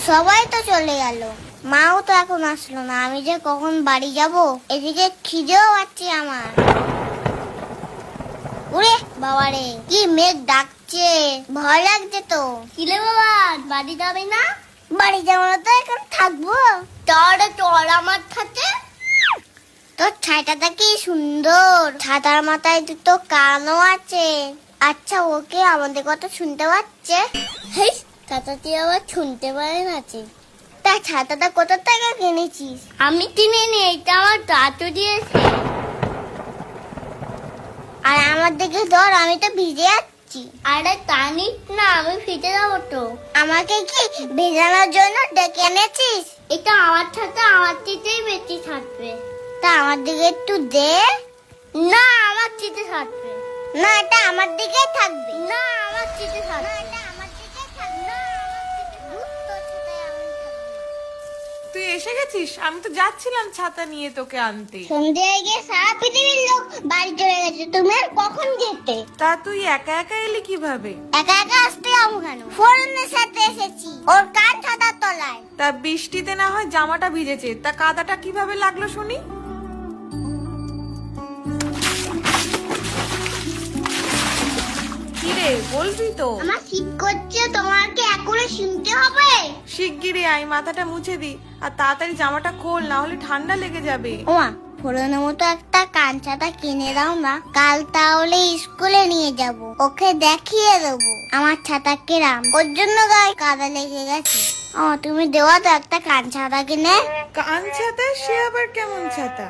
সবাই তো চলে গেল, মাও তো এখন আসলো না। আমি যে কখন বাড়ি যাব, এদিকে খিদেও পাচ্ছে আমার। ওরে বাবারে, কি মেঘ ডাকছে, ভয় লাগছে তো। কিলে বাবা, বাড়ি যাবে না? বাড়ি যাবো না তো এখন থাকবো। তোর আমার সাথে। তোর ছাতাটা কি সুন্দর, ছাতার মাথায় দুটো কানও আছে। আচ্ছা, ওকে আমাদের কথা শুনতে পাচ্ছে? হেই, ছাতাটি আবার শুনতে পারে না। তা ছাতাটা কোথা থেকে কিনেছিস? আমি কিনিনি, এটা আমার দাদু দিয়েছে। আর আমার দিকে ধর, আমি তো ভিজে যাচ্ছি। আরে টানিস না, আমি ভিজে যাবো তো। আমাকে কি ভেজানোর জন্য ডেকে এনেছিস? এটা আমার ছাতা, আমার চিতেই বেশি থাকবে। তা আমার দিকে একটু দে। না, আমার চিতে থাকবে না, এটা আমার দিকেই থাকবে। না, আমার চিতে থাকবে। তুই এসে গেছিস? আমি তো যাচ্ছিলাম ছাতা নিয়ে তোকে আনতে। সন্ধ্যে হয়ে গিয়ে সারা পৃথিবীর লোক বাড়ি চলে গেছে, তুমি আর কখন যেতে? তা তুই একা একা এলি কিভাবে? একা একা আসতে যাবো কেন? ফোরনের সাথে এসেছি, ওর কান ছাতার তলায়। তা বৃষ্টিতে না হয় জামাটা ভিজেছে, তা কাদাটা কিভাবে লাগলো শুনি? কিরে, বলবি তো? আমার শীত করছে, তোমাকে এখনো শুনতে হবে? শিগগিরই আয়, মাথাটা মুছে দি, আর তাড়াতাড়ি জামাটা খোল, না হলে ঠান্ডা লেগে যাবে। ওমা, ফোরনের মতো একটা কান ছাতা কিনে দাও না, কাল তাহলে স্কুলে নিয়ে যাব, ওকে দেখিয়ে দেবো আমার ছাতা কিরাম। ওর জন্য গায়ে কাদা লেগে গেছে। তুমি দেওয়া তো একটা কান ছাতা কিনে। কান ছাতা? সে আবার কেমন ছাতা?